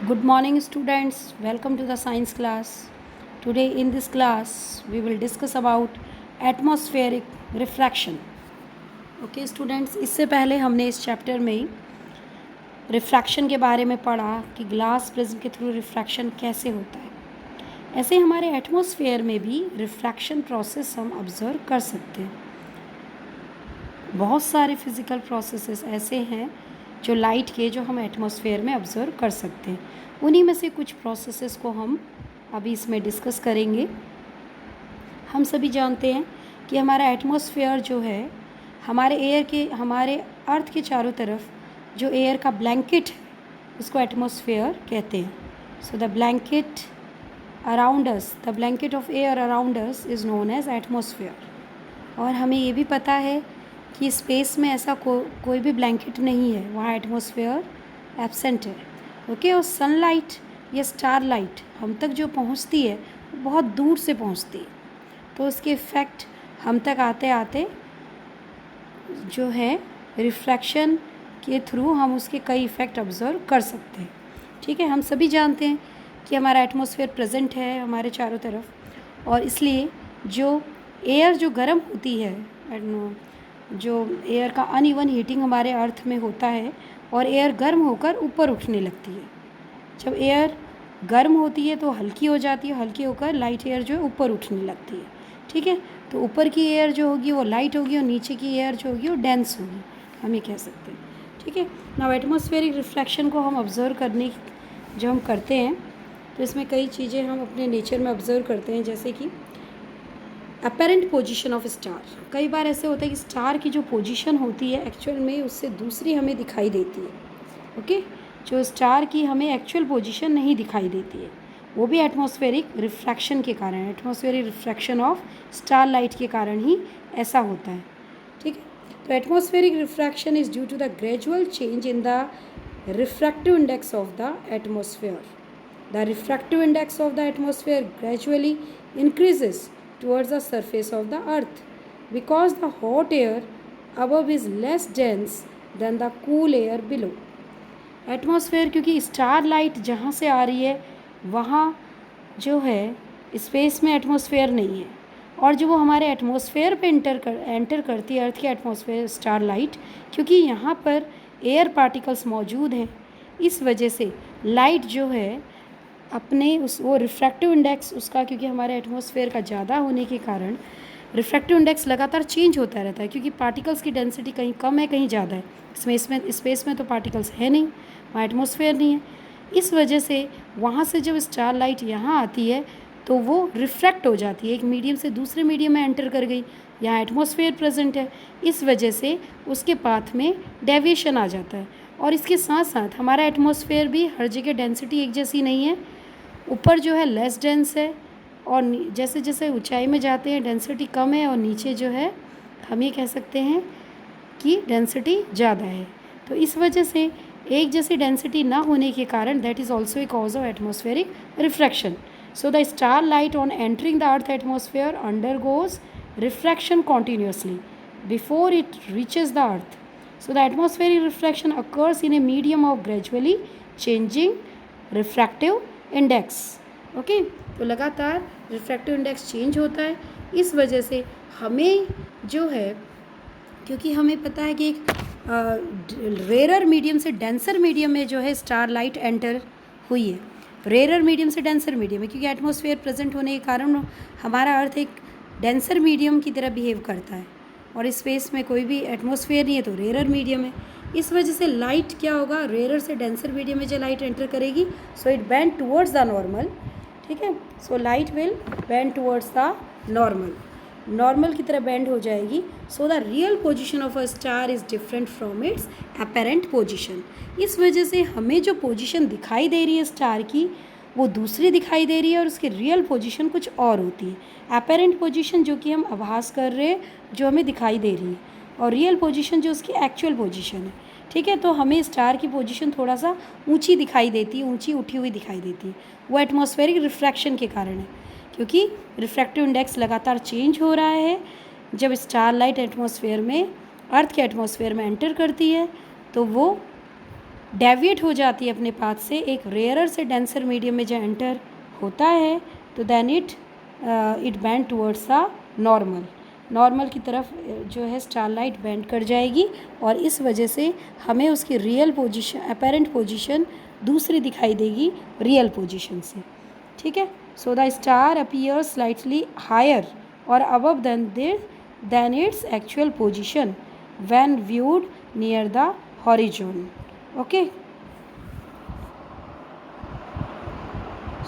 Good morning, students. Welcome to the science class. Today, in this class, we will discuss about atmospheric refraction. Okay, students. इससे पहले हमने इस chapter में refraction के बारे में पढ़ा कि ग्लास प्रिज्म के थ्रू रिफ्रैक्शन कैसे होता है। ऐसे हमारे एटमॉस्फेयर में भी रिफ्रैक्शन प्रोसेस हम ऑब्जर्व कर सकते हैं। बहुत सारे फिज़िकल प्रोसेसेस ऐसे हैं जो लाइट के जो हम एटमॉस्फेयर में ऑब्जर्व कर सकते हैं। उन्हीं में से कुछ प्रोसेसेस को हम अभी इसमें डिस्कस करेंगे। हम सभी जानते हैं कि हमारा एटमॉस्फेयर जो है हमारे अर्थ के चारों तरफ जो एयर का ब्लैंकेट है उसको एटमॉस्फेयर कहते हैं। So the blanket of air around us is known as atmosphere. और हमें ये भी पता है कि स्पेस में ऐसा कोई भी ब्लैंकेट नहीं है, वहाँ एटमॉस्फेयर एब्सेंट है। ओके, और सनलाइट या स्टारलाइट हम तक जो पहुँचती है वो बहुत दूर से पहुँचती है, तो उसके इफ़ेक्ट हम तक आते आते जो है रिफ्रैक्शन के थ्रू हम उसके कई इफ़ेक्ट ऑब्ज़र्व कर सकते हैं। ठीक है, हम सभी जानते हैं कि हमारा एटमॉस्फेयर प्रेजेंट है हमारे चारों तरफ, और इसलिए जो एयर जो गर्म होती है, जो एयर का अनइवन हीटिंग हमारे अर्थ में होता है और एयर गर्म होकर ऊपर उठने लगती है। जब एयर गर्म होती है तो हल्की हो जाती है, हल्की होकर लाइट एयर जो है ऊपर उठने लगती है। ठीक है, तो ऊपर की एयर जो होगी वो लाइट होगी और नीचे की एयर जो होगी वो डेंस होगी, हम ये कह सकते हैं। ठीक है, नाउ एटमॉस्फेरिक रिफ्रैक्शन को हम ऑब्ज़र्व करने जो हम करते हैं तो इसमें कई चीज़ें हम अपने नेचर में ऑब्ज़र्व करते हैं, जैसे कि अपेरेंट पोजीशन ऑफ स्टार। कई बार ऐसे होता है कि स्टार की जो पोजीशन होती है एक्चुअल में उससे दूसरी हमें दिखाई देती है। ओके, जो स्टार की हमें एक्चुअल पोजीशन नहीं दिखाई देती है, वो भी एटमॉस्फेरिक रिफ्रैक्शन के कारण, atmospheric refraction of star light के कारण ही ऐसा होता है। ठीक है, तो atmospheric refraction is due to the gradual change in the refractive index of the atmosphere. The refractive index of the atmosphere gradually increases towards the surface of the earth because the hot air above is less dense than the cool air below. Atmosphere, क्योंकि star light जहाँ से आ रही है वहाँ जो है space में atmosphere नहीं है, और जो वो हमारे एटमॉस्फेयर पे एंटर करती है अर्थ के एटमॉस्फेयर स्टार लाइट, क्योंकि यहाँ पर एयर पार्टिकल्स मौजूद हैं, इस वजह से लाइट जो है अपने वो रिफ्रैक्टिव इंडेक्स उसका, क्योंकि हमारे एटमॉस्फेयर का ज़्यादा होने के कारण रिफ्रैक्टिव इंडेक्स लगातार चेंज होता रहता है, क्योंकि पार्टिकल्स की डेंसिटी कहीं कम है कहीं ज़्यादा है। स्पेस में तो पार्टिकल्स है नहीं, वहाँ एटमॉस्फेयर नहीं है। इस वजह से वहाँ से जब स्टार लाइट यहाँ आती है तो वो रिफ्रैक्ट हो जाती है, एक मीडियम से दूसरे मीडियम में एंटर कर गई, यहाँ एटमॉस्फेयर प्रेजेंट है, इस वजह से उसके पाथ में डेविएशन आ जाता है। और इसके साथ साथ हमारा एटमॉस्फेयर भी हर जगह डेंसिटी एक जैसी नहीं है, ऊपर जो है लेस डेंस है, और जैसे जैसे ऊंचाई में जाते हैं डेंसिटी कम है, और नीचे जो है हम ये कह सकते हैं कि डेंसिटी ज़्यादा है। तो इस वजह से एक जैसी डेंसिटी ना होने के कारण that is also a cause of atmospheric refraction. So the star light on entering the earth atmosphere undergoes refraction continuously before it reaches the earth. So the atmospheric refraction occurs in a medium of gradually changing refractive index. Okay, तो लगातार refractive index change होता है, इस वजह से हमें जो है, क्योंकि हमें पता है कि एक रेयर मीडियम से डेंसर मीडियम में जो है स्टार लाइट एंटर हुई है, रेयर मीडियम से डेंसर मीडियम में, क्योंकि एटमॉस्फेयर प्रेजेंट होने के कारण हमारा अर्थ एक डेंसर मीडियम की तरह बिहेव करता है, और स्पेस में कोई भी एटमॉस्फेयर नहीं है तो रेयर मीडियम है। इस वजह से लाइट क्या होगा, रेयर से डेंसर मीडियम में जो लाइट एंटर करेगी, so it bend towards the normal. ठीक है, so light will bend towards the normal की तरह बेंड हो जाएगी। So the real position of a star is different from its apparent position. इस वजह से हमें जो पोजीशन दिखाई दे रही है स्टार की वो दूसरी दिखाई दे रही है, और उसकी रियल पोजीशन कुछ और होती है। अपेरेंट पोजीशन जो कि हम आभास कर रहे हैं, जो हमें दिखाई दे रही है, और रियल पोजीशन जो उसकी एक्चुअल पोजीशन है। ठीक है, तो हमें स्टार की पोजीशन थोड़ा सा ऊंची दिखाई देती है, ऊंची उठी हुई दिखाई देती है, वो एटमॉस्फेरिक रिफ्रैक्शन के कारण है, क्योंकि रिफ्रैक्टिव इंडेक्स लगातार चेंज हो रहा है। जब स्टार लाइट एटमॉस्फेयर में, अर्थ के एटमॉस्फेयर में एंटर करती है तो वो डेविएट हो जाती है अपने पाथ से, एक रेयरर से डेंसर मीडियम में जब एंटर होता है तो then it bend towards the normal की तरफ जो है स्टारलाइट बैंड कर जाएगी, और इस वजह से हमें उसकी रियल पोजीशन, अपेरेंट पोजीशन दूसरी दिखाई देगी रियल पोजीशन से। ठीक है, so the star appear slightly higher और above than its actual position when viewed near the horizon. Okay,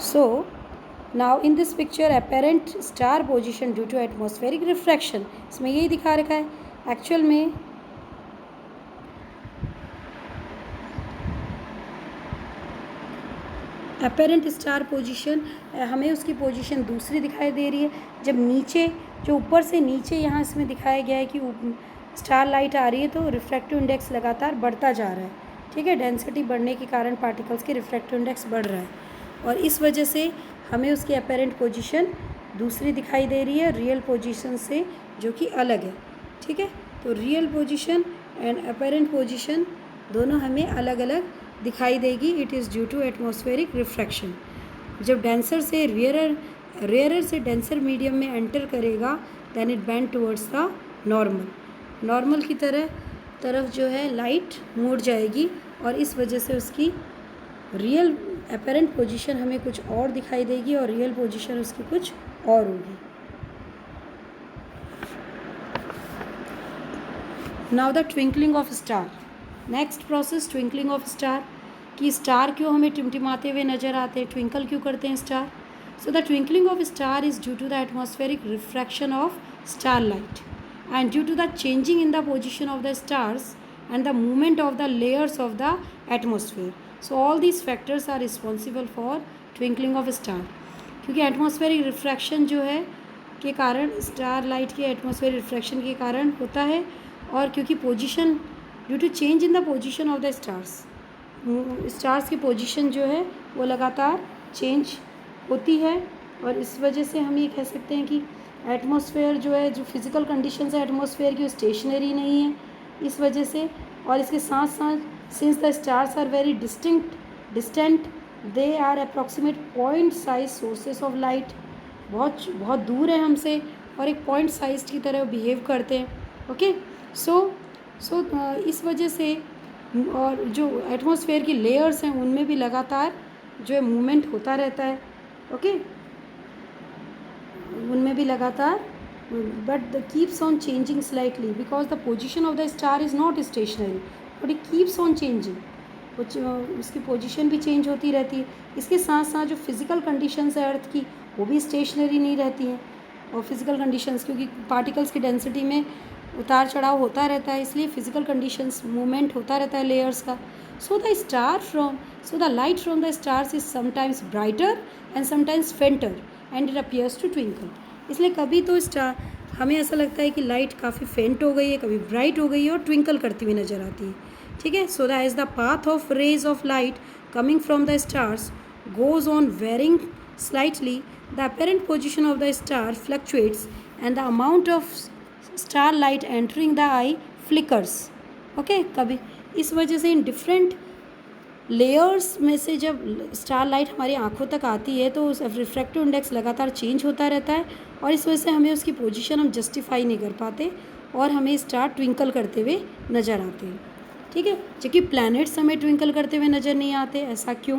so now in this picture apparent star position due to atmospheric refraction, इसमें यही दिखा रखा है। Actual में अपेरेंट स्टार पोजीशन, हमें उसकी position दूसरी दिखाई दे रही है जब नीचे, जो ऊपर से नीचे यहाँ इसमें दिखाया गया है कि स्टार लाइट आ रही है तो रिफ्रैक्टिव इंडेक्स लगातार बढ़ता जा रहा है। ठीक है, डेंसिटी बढ़ने के कारण पार्टिकल्स के रिफ्रैक्टिव इंडेक्स बढ़ रहा है, और इस वजह से हमें उसकी अपेरेंट पोजीशन दूसरी दिखाई दे रही है रियल पोजीशन से, जो कि अलग है। ठीक है, तो real position and apparent position दोनों हमें अलग अलग दिखाई देगी। It is due to atmospheric refraction. जब डेंसर से रेयरर से डेंसर मीडियम में एंटर करेगा then it bend towards the normal की तरफ जो है लाइट मुड़ जाएगी, और इस वजह से उसकी रियल अपेरेंट पोजीशन हमें कुछ और दिखाई देगी और रियल पोजीशन उसकी कुछ और होगी। Now the twinkling of star. Next process twinkling of star, कि स्टार क्यों हमें टिमटिमाते हुए नज़र आते हैं, ट्विंकल क्यों करते हैं star. So the twinkling of star is due to the atmospheric refraction of star light and due to the changing in the position of the stars and the movement of the layers of the atmosphere. So all these factors are responsible for twinkling of star. क्योंकि एटमॉस्फेरिक रिफ्रैक्शन जो है के कारण, star light के atmospheric refraction के कारण होता है, और क्योंकि position due to change in the position of the stars की पोजीशन जो है वो लगातार चेंज होती है, और इस वजह से हम ये कह सकते हैं कि एटमॉस्फेयर जो है, जो फिज़िकल कंडीशंस है एटमॉस्फेयर की, वो स्टेशनरी नहीं है इस वजह से। और इसके साथ साथ since the stars are very distant they are approximate point size sources of light, बहुत दूर है हमसे और एक पॉइंट साइज की तरह बिहेव करते हैं। ओके, सो इस वजह से, और जो एटमॉस्फेयर की लेयर्स हैं उनमें भी लगातार जो है मूवमेंट होता रहता है। ओके, उनमें भी लगातार, but the keeps on changing slightly because the position of the star is not stationary, but it keeps on changing, उसकी पोजीशन भी चेंज होती रहती है। इसके साथ साथ जो फिज़िकल कंडीशंस है अर्थ की, वो भी स्टेशनरी नहीं रहती हैं, और फिज़िकल कंडीशंस क्योंकि पार्टिकल्स की डेंसिटी में उतार चढ़ाव होता रहता है, इसलिए फिज़िकल कंडीशंस मूवमेंट होता रहता है लेयर्स का। So the light from the stars is sometimes brighter and sometimes fainter and it appears to twinkle. इसलिए कभी तो स्टार हमें ऐसा लगता है कि लाइट काफ़ी फेंट हो गई है, कभी ब्राइट हो गई है और ट्विंकल करती हुई नज़र आती है। ठीक है, so the as the path of rays of light coming from the stars goes on varying slightly, the apparent position of the star fluctuates and the amount of star light entering the eye flickers. Okay, कभी इस वजह से in different layers में से जब star light हमारी आंखों तक आती है तो उस रिफ्रैक्टिव इंडेक्स लगातार चेंज होता रहता है, और इस वजह से हमें उसकी पोजीशन हम जस्टिफाई नहीं कर पाते और हमें स्टार ट्विंकल करते हुए नज़र आते हैं। ठीक है, जबकि प्लैनेट्स हमें ट्विंकल करते हुए नज़र नहीं आते। ऐसा क्यों?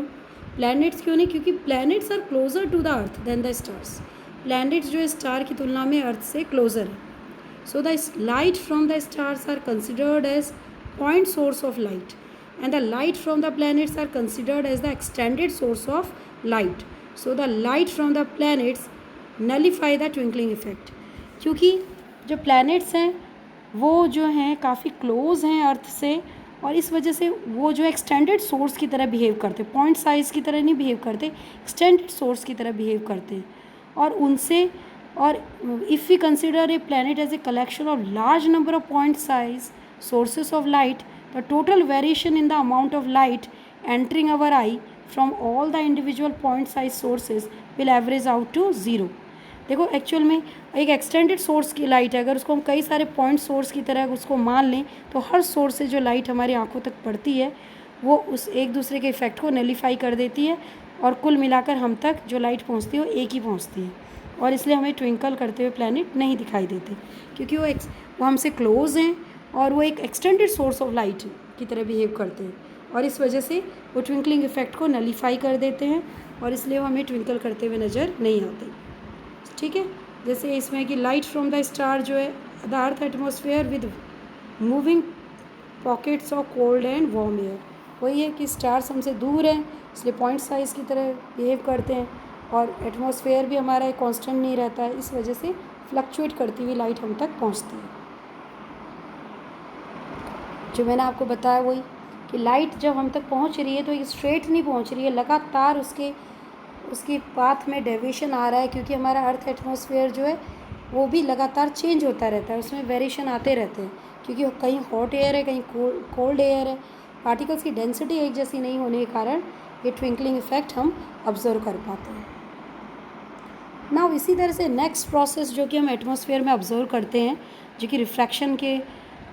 प्लैनेट्स क्यों नहीं? क्योंकि planets are closer to the earth than the stars. Planets जो है स्टार की तुलना में अर्थ से क्लोजर है। So the light from the stars are considered as point source of light and the light from the planets are considered as the extended source of light. So the light from the planets nullify the twinkling effect. क्योंकि जो planets हैं वो जो हैं काफ़ी close हैं अर्थ से, और इस वजह से वो जो एक्सटेंडेड सोर्स की तरह बिहेव करते, पॉइंट साइज़ की तरह नहीं बिहेव करते, एक्सटेंडेड सोर्स की तरह बिहेव करते हैं। और उनसे, और if we consider a planet as a collection of large number of point size sources of light, the total variation in the amount of light entering our eye from all the individual point size sources will average out to 0. देखो actual में एक extended source की light है, अगर उसको हम कई सारे पॉइंट सोर्स की तरह उसको मान लें तो हर सोर्स से जो लाइट हमारी आंखों तक पड़ती है वो उस एक दूसरे के इफ़ेक्ट को नलीफाई कर देती है और कुल मिलाकर हम तक जो लाइट पहुंचती है वो एक ही पहुंचती है, और इसलिए हमें ट्विंकल करते हुए प्लैनेट नहीं दिखाई देते, क्योंकि वो हमसे क्लोज हैं और वो एक एक्सटेंडेड सोर्स ऑफ लाइट की तरह बिहेव करते हैं, और इस वजह से वो ट्विंकलिंग इफेक्ट को नलीफाई कर देते हैं, और इसलिए वो हमें ट्विंकल करते हुए नज़र नहीं आते। ठीक है, जैसे इसमें कि लाइट फ्रॉम द स्टार जो है the earth atmosphere with moving pockets of cold and warm air, वही है कि स्टार्स हमसे दूर हैं इसलिए पॉइंट साइज़ की तरह बिहेव करते हैं, और एटमॉस्फेयर भी हमारा एक कांस्टेंट नहीं रहता है, इस वजह से फ्लक्चुएट करती हुई लाइट हम तक पहुंचती है। जो मैंने आपको बताया वही कि लाइट जब हम तक पहुंच रही है तो एक स्ट्रेट नहीं पहुंच रही है, लगातार उसकी पाथ में डेविएशन आ रहा है, क्योंकि हमारा अर्थ एटमॉस्फेयर जो है वो भी लगातार चेंज होता रहता है, उसमें वेरिएशन आते रहते हैं, क्योंकि कहीं हॉट एयर है, कहीं कोल्ड एयर है, पार्टिकल्स की डेंसिटी एक जैसी नहीं होने के कारण ये ट्विंकलिंग इफेक्ट हम ऑब्जर्व कर पाते हैं। नाउ इसी तरह से नेक्स्ट प्रोसेस जो कि हम एटमॉस्फेयर में ऑब्जर्व करते हैं,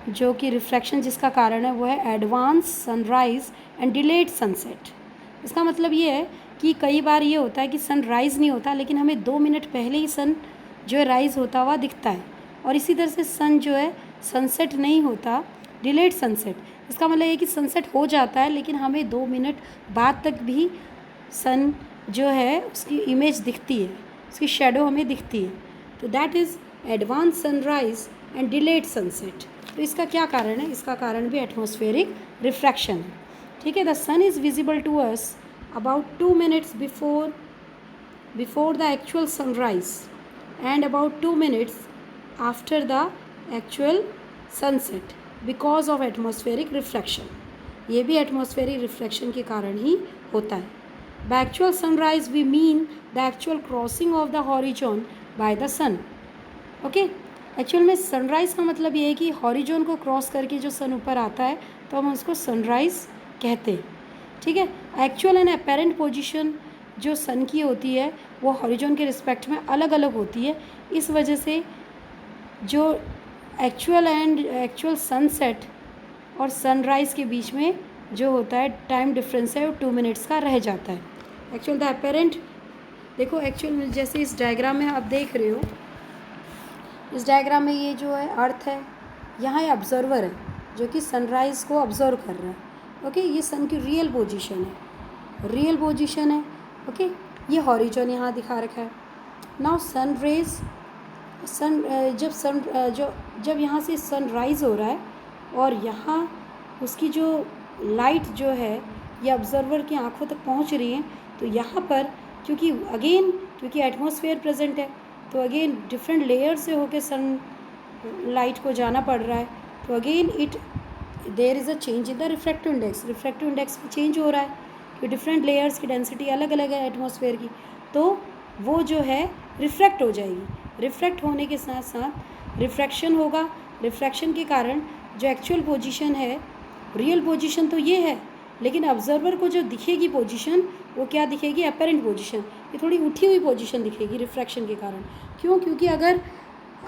जो कि रिफ्रैक्शन जिसका कारण है वो है advance sunrise and delayed sunset. इसका मतलब ये है कि कई बार ये होता है कि सनराइज़ नहीं होता, लेकिन हमें 2 मिनट पहले ही सन जो है राइज़ होता हुआ दिखता है, और इसी तरह से सन जो है सनसेट नहीं होता, डिलेड सनसेट। इसका मतलब ये कि सनसेट हो जाता है लेकिन हमें 2 मिनट बाद तक भी सन जो है उसकी इमेज दिखती है, उसकी शेडो हमें दिखती है, तो that is advance sunrise and delayed sunset. तो इसका क्या कारण है? इसका कारण भी एटमॉस्फेरिक रिफ्रैक्शन है। ठीक है, the sun is visible to us about 2 minutes before the actual sunrise and about 2 minutes after the actual sunset because of atmospheric refraction। ये भी atmospheric refraction के कारण ही होता है। By actual sunrise we mean the actual crossing of the horizon by the sun। Okay, actual में sunrise का मतलब ये है कि हॉरिजॉन को क्रॉस करके जो सन ऊपर आता है तो हम उसको सनराइज़ कहते हैं। ठीक है, एक्चुअल एंड अपेरेंट पोजीशन जो सन की होती है वो हॉरिजॉन के रिस्पेक्ट में अलग अलग होती है, इस वजह से जो एक्चुअल सनसेट और सनराइज़ के बीच में जो होता है टाइम डिफरेंस है वो 2 मिनट्स का रह जाता है। एक्चुअल द अपेरेंट, देखो एक्चुअल में जैसे इस डायग्राम में आप देख रहे हो, इस डायग्राम में ये जो है अर्थ है, यहाँ ये ऑब्जर्वर है जो कि सनराइज़ को ऑब्जर्व कर रहा है। ओके, ये सन की रियल पोजीशन है। ओके, ये हॉरिजॉन यहाँ दिखा रखा है। नाउ सन रेज, जब यहाँ से सनराइज़ हो रहा है और यहाँ उसकी जो लाइट जो है ये ऑब्जर्वर की आंखों तक पहुँच रही है, तो यहाँ पर क्योंकि एटमॉस्फेयर प्रेजेंट है तो अगेन डिफरेंट लेयर से होकर सन लाइट को जाना पड़ रहा है, तो again there is a change in the refractive index में चेंज हो रहा है कि डिफरेंट लेयर्स की डेंसिटी अलग अलग है एटमॉस्फेयर की, तो वो जो है रिफ्रैक्ट हो जाएगी। रिफ्रैक्ट होने के साथ साथ रिफ्रैक्शन होगा। रिफ्रैक्शन के कारण जो एक्चुअल पोजीशन है, रियल पोजीशन तो ये है, लेकिन ऑब्जर्वर को जो दिखेगी पोजीशन वो क्या दिखेगी? अपेरेंट पोजीशन, ये थोड़ी उठी हुई पोजीशन दिखेगी रिफ्रैक्शन के कारण। क्यों? क्योंकि अगर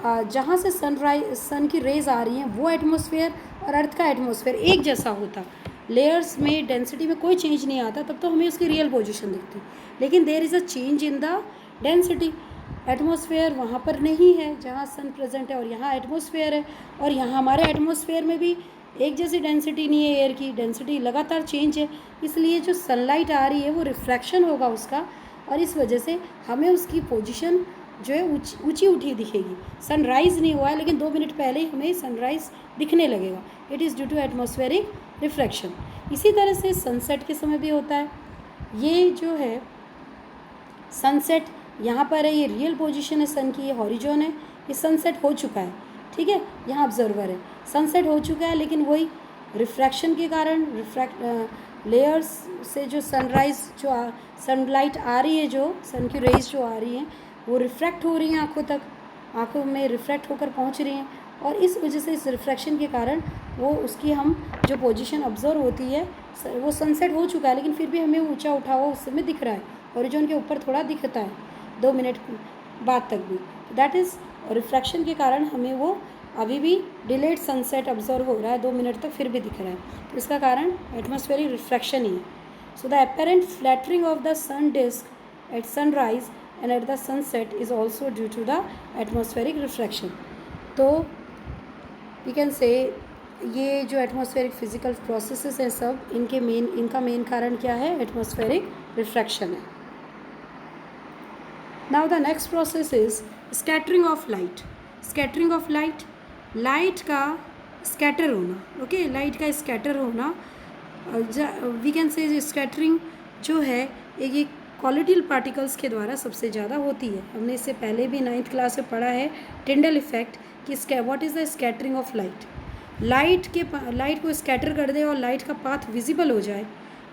जहाँ से सन की रेज आ रही हैं वो एटमॉस्फेयर और अर्थ का एटमॉस्फेयर एक जैसा होता, लेयर्स में डेंसिटी में कोई चेंज नहीं आता, तब तो हमें उसकी रियल पोजीशन दिखती, लेकिन there is a change in the density. Atmosphere वहाँ पर नहीं है जहाँ सन प्रेजेंट है और यहाँ एटमॉस्फेयर है, और यहाँ हमारे एटमॉस्फेयर में भी एक जैसी डेंसिटी नहीं है, एयर की डेंसिटी लगातार चेंज है, इसलिए जो सनलाइट आ रही है वो रिफ्रैक्शन होगा उसका, और इस वजह से हमें उसकी पोजीशन जो है ऊंची उठी दिखेगी। सनराइज़ नहीं हुआ है लेकिन 2 मिनट पहले ही हमें सनराइज़ दिखने लगेगा। It is due to atmospheric refraction. इसी तरह से सनसेट के समय भी होता है। ये जो है सनसेट यहाँ पर है, ये रियल पोजीशन है सन की, ये हॉरिजॉन है, ये सनसेट हो चुका है। ठीक है, यहाँ ऑब्जर्वर है, सनसेट हो चुका है, लेकिन वही रिफ्रैक्शन के कारण लेयर्स से जो सनलाइट आ रही है, जो सन की रेज जो आ रही हैं वो रिफ्रैक्ट हो रही हैं आँखों में रिफ्रैक्ट होकर पहुँच रही हैं, और इस वजह से इस रिफ्रैक्शन के कारण वो उसकी हम जो पोजीशन ऑब्जर्व होती है, वो सनसेट हो चुका है लेकिन फिर भी हमें ऊंचा उठा हुआ उस समय दिख रहा है, हॉरिजॉन के ऊपर थोड़ा दिखता है 2 मिनट बाद तक भी। दैट इज़ रिफ्रैक्शन के कारण हमें वो अभी भी डिलेड सनसेट ऑब्जर्व हो रहा है 2 मिनट तक, फिर भी दिख रहा है, तो इसका कारण एटमॉस्फेरिक रिफ्रैक्शन ही है. So the apparent flattering of the sun disc at sunrise and at the sunset is also due to the atmospheric refraction. तो वी कैन से ये जो एटमॉस्फेरिक फिजिकल प्रोसेसेस हैं सब, इनका मेन कारण क्या है? एटमॉस्फेरिक रिफ्रैक्शन है. Now the next process is scattering of light. Scattering of light, light का स्कैटर होना. ओके, लाइट का स्कैटर होना. वी कैन से स्कैटरिंग जो है ये कॉलोइडल पार्टिकल्स के द्वारा सबसे ज़्यादा होती है. हमने इससे पहले भी 9th क्लास में पढ़ा है टिंडल इफेक्ट कि what is the scattering of light. Light को स्कैटर कर दे और लाइट का पाथ विजिबल हो जाए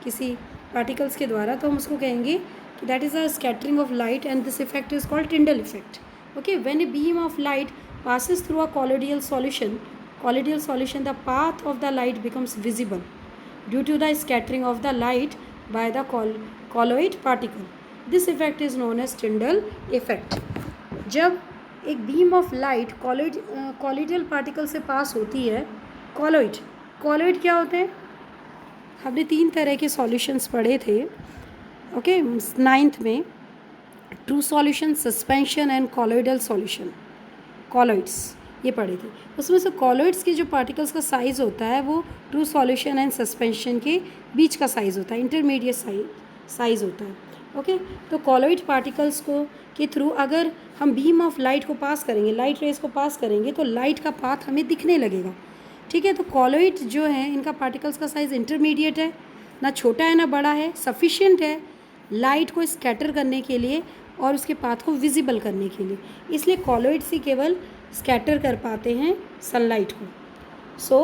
किसी पार्टिकल्स के द्वारा, तो हम उसको कहेंगे कि that is the scattering of light and this effect is called टिंडल effect. Okay, when a beam of light passes through a colloidal solution, the path of the light becomes visible due to the scattering of the light by the colloid particle. This effect is known as Tyndall effect. जब एक beam of light colloidal particle से पास होती है, colloid क्या होते हैं? हमने 3 तरह के सॉल्यूशंस पढ़े थे. ओके, 9th में true solution, suspension and colloidal solution. Colloids ये पढ़े थे. उसमें से कॉलोइड्स के जो पार्टिकल्स का साइज़ होता है वो ट्रू सॉल्यूशन एंड सस्पेंशन के बीच का साइज़ होता है, इंटरमीडिएट साइज़ होता है. ओके, तो कॉलोइड पार्टिकल्स को के थ्रू अगर हम बीम ऑफ लाइट को पास करेंगे, लाइट रेज को पास करेंगे, तो लाइट का पाथ हमें दिखने लगेगा. ठीक है, तो कॉलोइड जो है इनका पार्टिकल्स का साइज़ इंटरमीडिएट है, ना छोटा है ना बड़ा है, सफिशिएंट है लाइट को स्कैटर करने के लिए और उसके पाथ को विजिबल करने के लिए. इसलिए कॉलोइड्स ही केवल स्कैटर कर पाते हैं सनलाइट को. So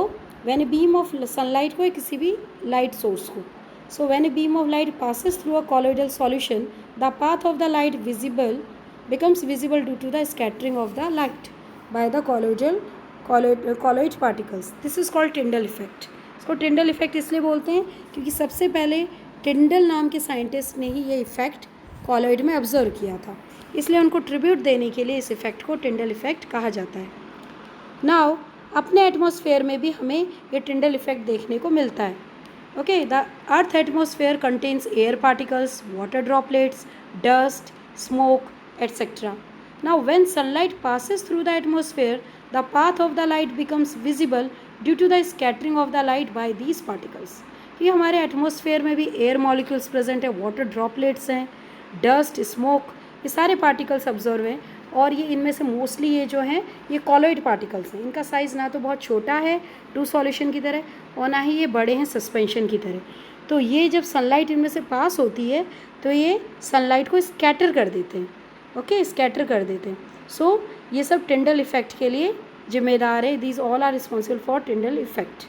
when a beam of sunlight को, किसी भी लाइट सोर्स को, so when a beam of light passes through a colloidal solution, the path of the light becomes visible due to the scattering of the light by the colloid particles. This is called Tyndall effect. इसको Tyndall effect इसलिए बोलते हैं क्योंकि सबसे पहले टिंडल नाम के scientist ने ही ये इफ़ेक्ट कॉलोइड में ऑब्जर्व किया था, इसलिए उनको ट्रिब्यूट देने के लिए इस इफ़ेक्ट को टिंडल इफ़ेक्ट कहा जाता है. नाउ अपने एटमॉस्फेयर में भी हमें ये टिंडल इफ़ेक्ट देखने को मिलता है. Okay, the earth atmosphere contains air particles, water droplets, dust, smoke, etc. Now when sunlight passes through the atmosphere, the path of the light becomes visible due to the scattering of the light by these particles. ये हमारे atmosphere में भी air molecules present है, water droplets हैं, dust, smoke, ये सारे particles observe हैं. और ये इनमें से मोस्टली ये जो हैं ये कॉलोइड पार्टिकल्स हैं. इनका साइज़ ना तो बहुत छोटा है ट्रू सॉल्यूशन की तरह और ना ही ये बड़े हैं सस्पेंशन की तरह. तो ये जब सनलाइट इनमें से पास होती है तो ये सनलाइट को स्कैटर कर देते हैं. ओके, स्कैटर कर देते हैं. सो ये सब टिंडल इफेक्ट के लिए जिम्मेदार है. These all are responsible for Tyndall effect.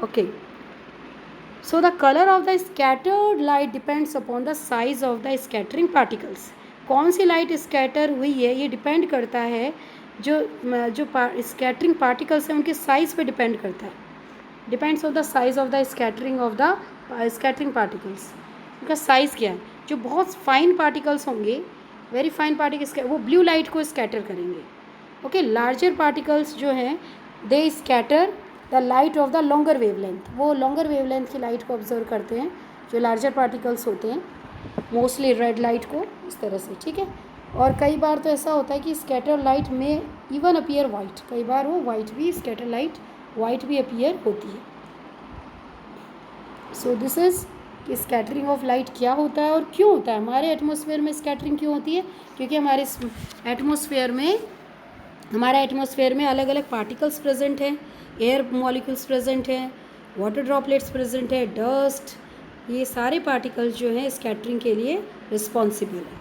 Okay, so the colour of the scattered light depends upon the size of the scattering particles. कौन सी लाइट स्कैटर हुई है ये डिपेंड करता है, जो स्कैटरिंग पार्टिकल्स हैं उनके साइज़ पे डिपेंड करता है. Depends on the size of the scattering particles. उनका साइज़ क्या है? जो बहुत फाइन पार्टिकल्स होंगे, वेरी फाइन पार्टिकल्स, वो ब्लू लाइट को स्कैटर करेंगे. ओके, लार्जर पार्टिकल्स जो हैं they scatter the light of the longer wavelength. वो लॉन्गर वेवलेंथ की लाइट को ऑब्जर्व करते हैं जो लार्जर पार्टिकल्स होते हैं, मोस्टली रेड लाइट को, इस तरह से. ठीक है, और कई बार तो ऐसा होता है कि स्कैटर लाइट में इवन अपीयर वाइट, कई बार वो वाइट भी, स्कैटर लाइट वाइट भी अपीयर होती है. सो दिस इज़ कि स्कैटरिंग ऑफ लाइट क्या होता है और क्यों होता है. हमारे एटमॉस्फेयर में स्कैटरिंग क्यों होती है? क्योंकि हमारे एटमॉस्फेयर में अलग अलग पार्टिकल्स प्रेजेंट हैं, एयर मॉलिक्यूल्स प्रेजेंट हैं, वाटर ड्रॉपलेट्स प्रेजेंट है, डस्ट, ये सारे पार्टिकल्स जो हैं स्कैटरिंग के लिए रिस्पॉन्सिबल है.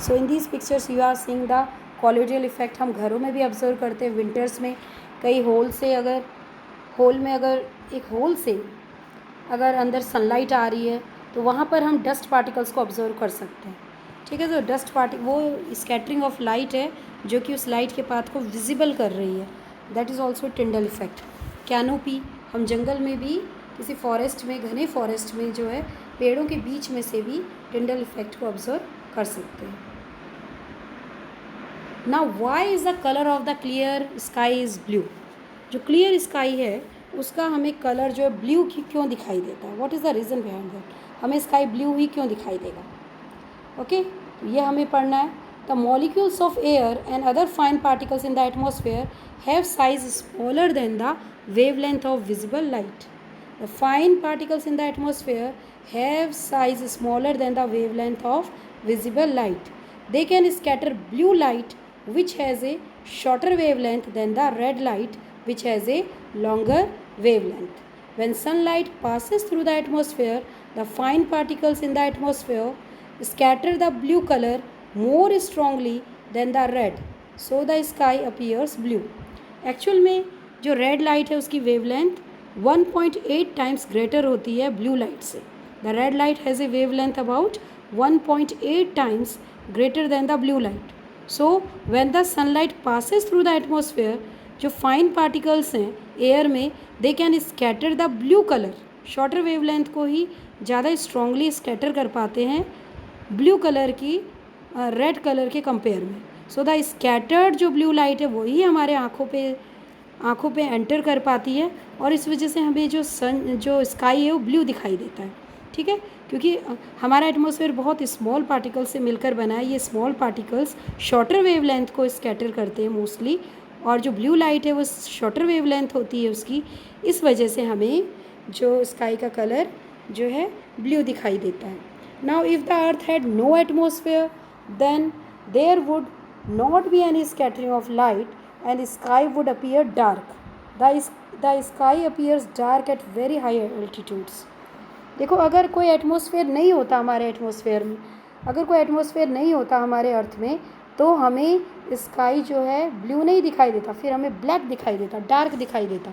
So in these pictures you are seeing the colloidal effect. हम घरों में भी ऑब्जर्व करते हैं विंटर्स में. कई होल में अगर एक होल से अगर अंदर सनलाइट आ रही है तो वहाँ पर हम डस्ट पार्टिकल्स को ऑब्जर्व कर सकते हैं. ठीक है, तो डस्ट वो स्कैटरिंग ऑफ लाइट है जो कि उस लाइट के पाथ को विजिबल कर रही है. That is also Tyndall effect. Canopy, हम जंगल में भी किसी फॉरेस्ट में, घने फॉरेस्ट में जो है पेड़ों के बीच में से भी टिंडल इफेक्ट को ऑब्जर्व कर सकते हैं. Now why is the colour of the clear sky is blue? जो क्लियर स्काई है उसका हमें कलर जो है ब्लू क्यों दिखाई देता है? What is the reason behind that? हमें स्काई ब्लू ही क्यों दिखाई देगा? ओके, तो ये हमें पढ़ना है. The molecules of air and other fine particles in the atmosphere have size smaller than the wavelength of visible light. The fine particles in the atmosphere have size smaller than the wavelength of visible light. They can scatter blue light, which has a shorter wavelength than the red light, which has a longer wavelength. When sunlight passes through the atmosphere, the fine particles in the atmosphere scatter the blue color more strongly than the red, so the sky appears blue. Actual में जो red light है उसकी wavelength 1.8 times greater होती है blue light से. The red light has a wavelength about 1.8 times greater than the blue light. So when the sunlight passes through the atmosphere, जो fine particles हैं air में, they can scatter the blue colour. Shorter wavelength को ही ज़्यादा strongly scatter कर पाते हैं blue colour की red colour के कंपेयर में. सो द स्कैटर्ड जो ब्लू लाइट है वही हमारे आँखों पे एंटर कर पाती है और इस वजह से हमें जो स्काई है वो ब्लू दिखाई देता है. ठीक है, क्योंकि हमारा एटमॉस्फेयर बहुत स्मॉल पार्टिकल्स से मिलकर बना है. ये स्मॉल पार्टिकल्स शॉर्टर वेवलेंथ को स्कैटर करते हैं मोस्टली, और जो ब्लू लाइट है वो शॉर्टर वेवलेंथ होती है उसकी. इस वजह से हमें जो स्काई का कलर जो है ब्लू दिखाई देता है. Now if the earth had no atmosphere then there would not be any scattering of light and sky would appear dark. The sky appears dark at very high altitudes. देखो, अगर कोई atmosphere नहीं होता हमारे atmosphere में, अगर कोई atmosphere नहीं होता हमारे अर्थ में, तो हमें स्काई जो है ब्लू नहीं दिखाई देता, फिर हमें ब्लैक दिखाई देता, डार्क दिखाई देता.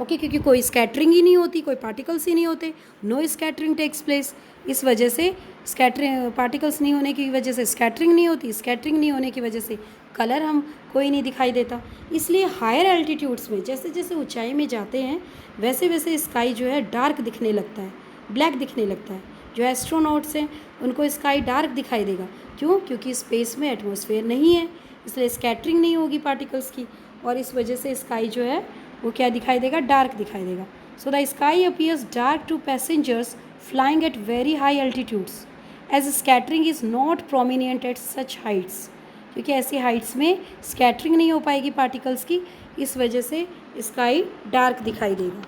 ओके, क्योंकि कोई स्कैटरिंग ही नहीं होती, कोई पार्टिकल्स ही नहीं होते. No scattering takes place. इस वजह से स्कैटरिंग, पार्टिकल्स नहीं होने की वजह से स्कैटरिंग नहीं होती. स्कैटरिंग नहीं होने की वजह से कलर हम कोई नहीं दिखाई देता. इसलिए हायर एल्टीट्यूड्स में जैसे जैसे ऊंचाई में जाते हैं वैसे वैसे स्काई जो है डार्क दिखने लगता है, ब्लैक दिखने लगता है. जो एस्ट्रोनॉट्स हैं उनको स्काई डार्क दिखाई देगा. क्यों? क्योंकि स्पेस में एटमॉस्फेयर नहीं है, इसलिए स्कैटरिंग नहीं होगी पार्टिकल्स की, और इस वजह से स्काई जो है वो क्या दिखाई देगा? डार्क दिखाई देगा. So the sky appears dark to passengers flying at very high altitudes as scattering is not prominent at such heights. क्योंकि ऐसी हाइट्स में स्कैटरिंग नहीं हो पाएगी पार्टिकल्स की, इस वजह से स्काई डार्क दिखाई देगा.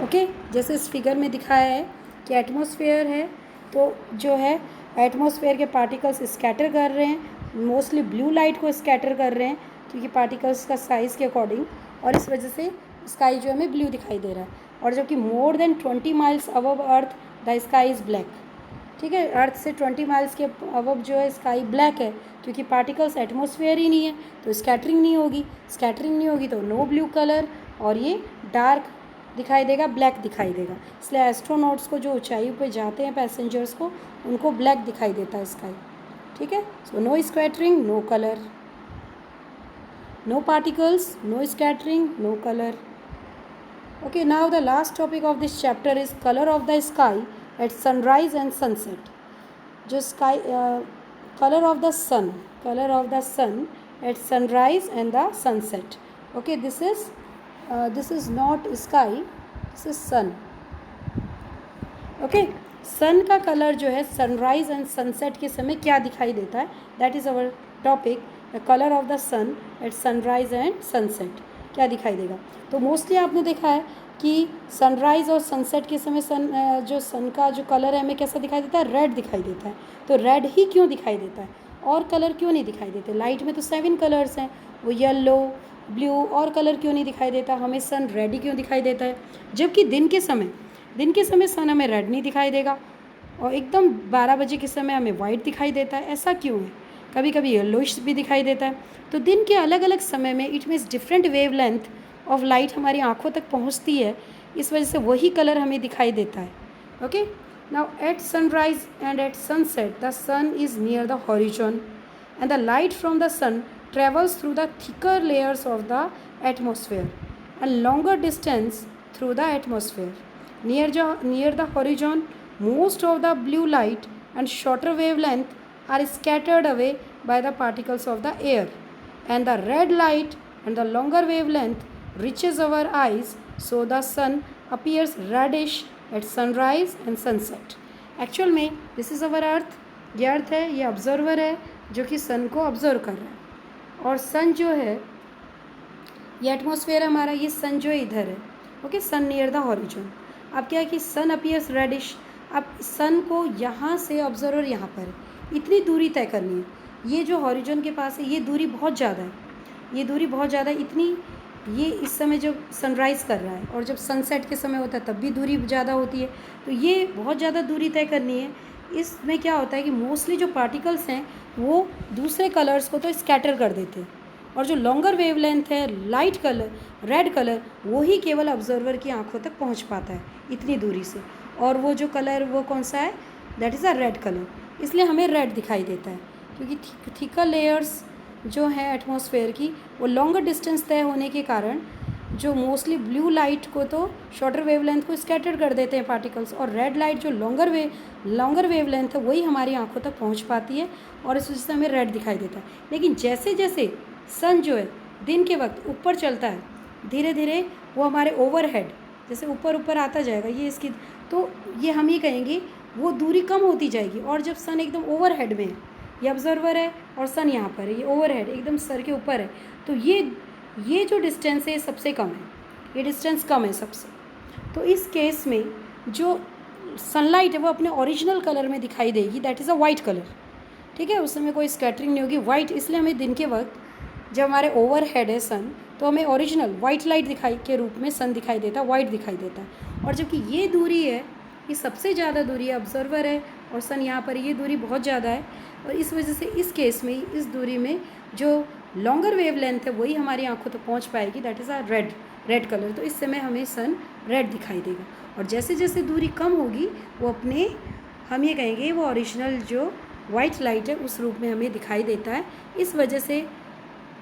ओके, जैसे इस फिगर में दिखाया है कि एटमॉस्फेयर है, तो जो है एटमॉस्फेयर के पार्टिकल्स स्कैटर कर रहे हैं, मोस्टली ब्लू लाइट को स्कैटर कर रहे हैं क्योंकि पार्टिकल्स का साइज़ के अकॉर्डिंग, और इस वजह से स्काई जो हमें ब्लू दिखाई दे रहा है. और जबकि more than 20 miles above earth the sky is black. ठीक है, अर्थ से 20 माइल्स के अबव जो है स्काई ब्लैक है, क्योंकि पार्टिकल्स एटमॉस्फेयर ही नहीं है, तो स्कैटरिंग नहीं होगी. स्कैटरिंग नहीं होगी तो नो ब्लू कलर, और ये डार्क दिखाई देगा, ब्लैक दिखाई देगा. इसलिए एस्ट्रोनॉट्स को जो ऊंचाई पे जाते हैं पैसेंजर्स को, उनको ब्लैक दिखाई देता है स्काई. ठीक है, so no scattering, no colour, no particles, no scattering, no colour. Okay, now the last topic of this chapter is color of the sky at sunrise and sunset. जो sky color of the sun at sunrise and the sunset. Okay, this is not sky, this is sun. Okay, sun का colour जो है sunrise and sunset के समय क्या दिखाई देता है, that is our topic. The colour of the sun at sunrise and sunset क्या दिखाई देगा. तो मोस्टली आपने देखा है कि सनराइज़ और सनसेट के समय सन का जो कलर है हमें कैसा दिखाई देता है? रेड दिखाई देता है. तो रेड ही क्यों दिखाई देता है, और कलर क्यों नहीं दिखाई देते? लाइट में तो 7 कलर्स हैं, वो येलो, ब्लू, और कलर क्यों नहीं दिखाई देता? हमें सन रेड ही क्यों दिखाई देता है? जबकि दिन के समय सन हमें रेड नहीं दिखाई देगा, और एकदम 12 बजे के समय हमें वाइट दिखाई देता है. ऐसा क्यों है? कभी कभी येलोइश भी दिखाई देता है. तो दिन के अलग अलग समय में it means different wavelength of light हमारी आँखों तक पहुँचती है, इस वजह से वही कलर हमें दिखाई देता है. Okay, now at sunrise and at sunset the sun is near the horizon and the light from the sun travels through the thicker layers of the atmosphere and longer distance through the atmosphere. Near the horizon, most of the blue light and shorter wavelength are scattered away by the particles of the air, and the red light and the longer wavelength reaches our eyes, so the sun appears reddish at sunrise and sunset. Actual में this is our अर्थ, ये अर्थ है, ये observer है जो कि सन को observe कर रहा है, और सन जो है ये एटमॉस्फेयर हमारा, ये सन जो इधर है, okay, sun near the horizon. अब क्या है कि सन अपीयर्स रेडिश, अब सन को यहाँ से ऑब्जर्वर यहाँ पर है, इतनी दूरी तय करनी है, ये जो हॉरिजन के पास है ये दूरी बहुत ज़्यादा है, ये दूरी बहुत ज़्यादा इतनी, ये इस समय जब सनराइज़ कर रहा है और जब सनसेट के समय होता है तब भी दूरी ज़्यादा होती है, तो ये बहुत ज़्यादा दूरी तय करनी है। इसमें क्या होता है कि मोस्टली जो पार्टिकल्स हैं वो दूसरे कलर्स को तो स्कैटर कर देते हैं, और जो लॉन्गर वेवलेंथ है, लाइट कलर, रेड कलर, वो ही केवल ऑब्जर्वर की आंखों तक पहुंच पाता है इतनी दूरी से, और वो जो कलर वो कौन सा है, that is a red colour. इसलिए हमें रेड दिखाई देता है क्योंकि थिकर लेयर्स जो है एटमॉस्फेयर की वो लॉन्गर डिस्टेंस तय होने के कारण जो मोस्टली ब्लू लाइट को तो शॉर्टर वेवलेंथ को स्कैटर कर देते हैं पार्टिकल्स, और रेड लाइट जो लॉन्गर वेवलेंथ है वही हमारी आंखों तक पहुंच पाती है, और इस वजह से हमें रेड दिखाई देता है। लेकिन जैसे जैसे सन जो है दिन के वक्त ऊपर चलता है, धीरे धीरे वो हमारे ओवरहेड जैसे ऊपर ऊपर आता जाएगा, ये इसकी, तो ये हम ये कहेंगे वो दूरी कम होती जाएगी, और जब सन एकदम ओवरहेड में है, ये ऑब्जर्वर है और सन यहाँ पर है, ये ओवरहेड एकदम सर के ऊपर है, तो ये जो डिस्टेंस है सबसे कम है, ये डिस्टेंस कम है सबसे। तो इस केस में जो सनलाइट है वो अपने ओरिजिनल कलर में दिखाई देगी, that is a white colour, ठीक है, उस समय कोई स्कैटरिंग नहीं होगी, वाइट। इसलिए हमें दिन के वक्त जब हमारे ओवरहेड है सन, तो हमें ओरिजिनल वाइट लाइट दिखाई के रूप में सन दिखाई देता है, वाइट दिखाई देता है। और जबकि ये दूरी है, ये सबसे ज़्यादा दूरी है, ऑब्जर्वर है और सन यहाँ पर, ये दूरी बहुत ज़्यादा है, और इस वजह से इस केस में इस दूरी में जो लॉन्गर वेवलेंथ है वही हमारी आंखों तक पहुँच पाएगी, that is a red colour. तो इस समय हमें सन रेड दिखाई देगा, और जैसे जैसे दूरी कम होगी वो अपने, हम ये कहेंगे वो ओरिजिनल जो वाइट लाइट है उस रूप में हमें दिखाई देता है। इस वजह से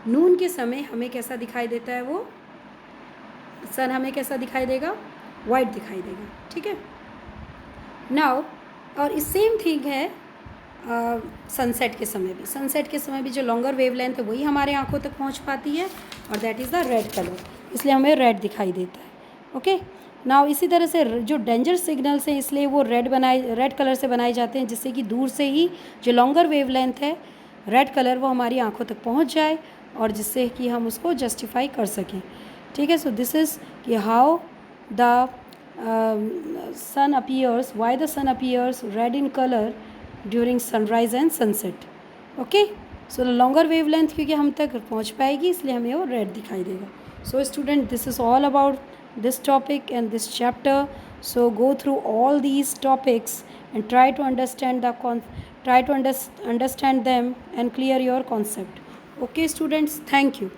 नून के समय हमें कैसा दिखाई देता है, वो सन हमें कैसा दिखाई देगा, वाइट दिखाई देगा, ठीक है। नाउ और इस सेम थिंग है सनसेट के समय भी, सनसेट के समय भी जो लॉन्गर वेवलेंथ है वही हमारे आंखों तक पहुंच पाती है, और that is the red colour, इसलिए हमें रेड दिखाई देता है, ओके। नाउ इसी तरह से जो डेंजर सिग्नल्स हैं इसलिए वो रेड कलर से बनाए जाते हैं, जिससे कि दूर से ही जो लॉन्गर वेवलेंथ है रेड कलर वो हमारी आंखों तक पहुंच जाए, और जिससे कि हम उसको जस्टिफाई कर सकें, ठीक है। सो दिस इज़ कि how the sun appears, why the sun appears red in color during sunrise and sunset, okay. So the longer wavelength क्योंकि हम तक पहुंच पाएगी इसलिए हमें वो red दिखाई देगा। So student, this is all about this topic and this chapter, so go through all these topics and try to understand understand them and clear your concept, okay students, thank you.